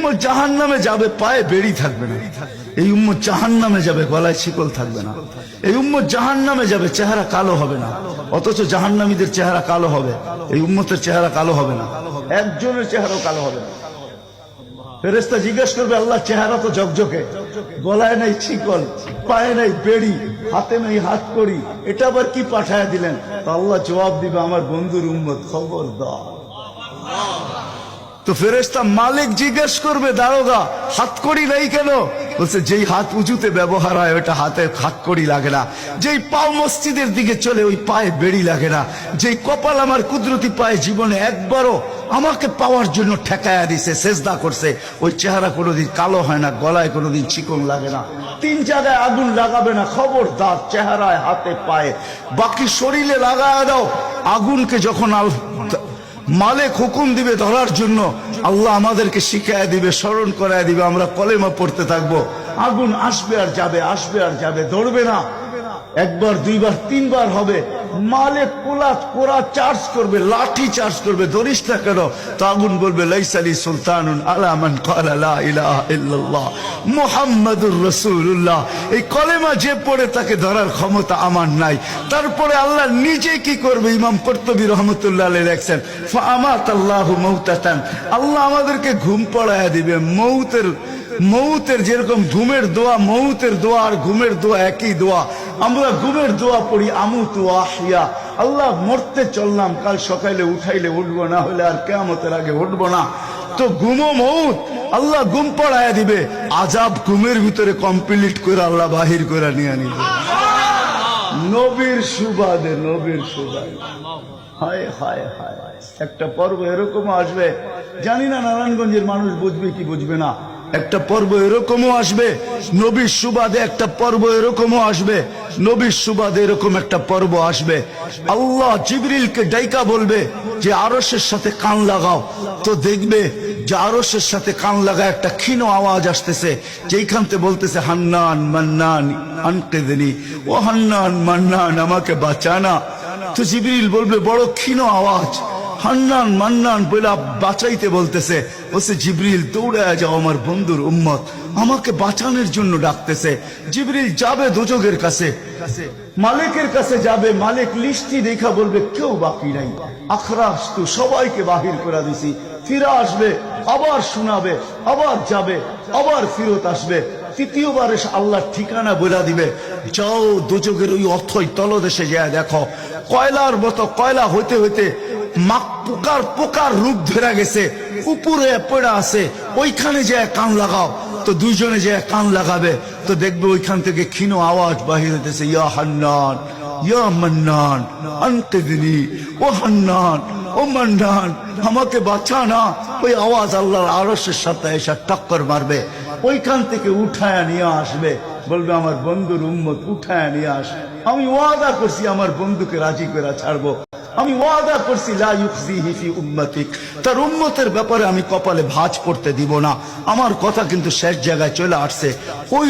উম্মত জাহান্নামে যাবে, পায়ে বেড়ি থাকবে না। এই উম্মত জাহান্নামে যাবে, গলায় শিকল থাকবে না। এই উম্মত জাহান্নামে যাবে, চেহারা কালো হবে না। অথচ জাহান্নামীদের চেহারা কালো হবে, এই উম্মতের চেহারা কালো হবে না। একজনের চেহারাও কালো হবে না। ফেরেশতা জিজ্ঞেস করবে, আল্লাহ চেহারা তো ঝকঝকে, গলায় নাই শিকল, পায়ে নাই বেড়ি, হাতে নাই হাত করি, এটা আবার কি পাঠায় দিলেন? তো আল্লাহ জবাব দিবে, আমার বন্ধুর উম্মত, খবরদার। তো ফেরেশতা মালিক জিজ্ঞেস করবে, দারোগা হাত কড়ি নাই কেন? বলছে, যেই হাত উঁচুতে ব্যবহার হয় ওটা হাতে হাত কড়ি লাগে না। যেই পাও মসজিদের দিকে চলে ওই পায়ে বেড়ি লাগে না। যেই কপাল আমার কুদরতি পায়ে জীবনে একবারও আমাকে পাওয়ার জন্য ঠেকায়া দিছে, সেজদা করছে, ওই চেহারা কোনোদিন কালো হয় না, গলায় কোনোদিন চিকন লাগে না। 3 জায়গায় আগুন লাগাবে না, খবরদার। চেহারায়, হাতে, পায়ে, বাকি শরীরে লাগায় দাও। আগুনকে যখন মালিক হুকুম দিবে ধরার জন্য, আল্লাহ আমাদেরকে শিখায় দিবে, স্মরণ করায় দিবে, আমরা কলেমা পড়তে থাকবো। আগুন আসবে আর যাবে, আসবে আর যাবে, ধরবে না। একবার, দুইবার, 3 বার হবে। মালিক কোরা চার্জ করবে, লাঠি চার্জ করবে, ধরিস না কেন? তো আগুন বলবে, লাইসালি সুলতানুন আলা মান ক্বালা লা ইলাহা ইল্লাল্লাহ মুহাম্মাদুর রাসূলুল্লাহ। এই কলেমা যে পড়ে তাকে ধরার ক্ষমতা আমার নাই। তারপরে আল্লাহ নিজে কি করবে? ইমাম কুরতুবী রাহমাতুল্লাহ আলাইহি লেখছেন, ফাআমাতাল্লাহু মাউতাতান, আল্লাহ আমাদেরকে ঘুম পড়ায়া দিবে। মৌতের যেরকম ঘুমের দোয়া, মৌতের দোয়া আর ঘুমের দোয়া একই দোয়া। আমরা ঘুমের দোয়া পড়ি, আমুতু আহিয়া, আল্লাহ মরতে চললাম, কাল সকালে উঠাইলে উঠবো, না হলে আর কিয়ামতের আগে উঠবো না। তো ঘুমো মৌত, আল্লাহ ঘুম পড়ায়া দিবে। আজাব ঘুমের ভিতরে কমপ্লিট করে আল্লাহ বাহির করে নিয়ে নিবে। নবীর সুবাদে, নবীর সুবাদে। হায় হায় হায়, একটা পর্ব এরকম আসবে, জানি না নারায়ণগঞ্জের মানুষ বুঝবে কি বুঝবে না। একটা পর্ব এরকমও আসবে নবীর সুবাদে, একটা পর্ব এরকমও আসবে নবীর সুবাদে, এরকম একটা পর্ব আসবে। আল্লাহ জিবরিলকে ডাইকা বলবে যে আরশের সাথে কান লাগাও। তো দেখবে যে আরশের সাথে কান লাগা একটা ক্ষীণ আওয়াজ আসতেছে, যেইখানতে বলতেছে, হান্নান মান্নান আনকিযনি, ও হান্নান মান্নান আমাকে বাঁচানা। তো জিবরিল বলবে, বড় ক্ষীণ আওয়াজ, হান্নান মান্নান বলে বাঁচাইতে বলতেছে। বলছে, জিবরিল দৌড়ায় যাও, আমার বন্ধুর উম্মত আমাকে বাঁচানোর জন্য ডাকতেছে। জিবরিল যাবে দোজখের কাছে, মালিকের কাছে যাবে। মালিক লিস্টি দেখা বলবে, কেউ বাকি নাই, আখরাস তো সবাইকে বাহির করে দিছি। ফিরে আসবে, আবার শোনাবে, আবার যাবে, আবার ফিরত আসবে। তৃতীয়বার এসে আল্লাহর ঠিকানা বলে দিবে, যাও দোজখের ওই অথই তলদেশে যায় দেখো, কয়লার মতো কয়লা হইতে হইতে পোকার রূপ ধরে গেছে, উপরে পড়ে আছে, ওইখানে যায় কান লাগাও। তো দুইজনে যায় কান লাগাবে, তো দেখবে ওইখান থেকে ক্ষীণ আওয়াজ বাহির হইতেছে, ইয়া হান্নান ইয়া মান্নান আনকিযনি, ও হান্নান ও মান্নান আমাকে বাঁচা না। ওই আওয়াজ আল্লাহর আরশের সাথে এসে টক্কর মারবে, ওইখান থেকে উঠায় নিয়ে আসবে। বলবে, আমার বন্ধুর উম্মত উঠায় নিয়ে আস, আমি ওয়াদা করছি আমার বন্ধুকে রাজি করে ছাড়বো, আমি ওয়াদা করছি লা ইউখজিহি ফি উম্মতিক, তার উম্মতের ব্যাপারে আমি কপালে ভাঁজ পড়তে দিব না। আমার কথা কিন্তু শেষ জায়গায় চলে আসছে। ওই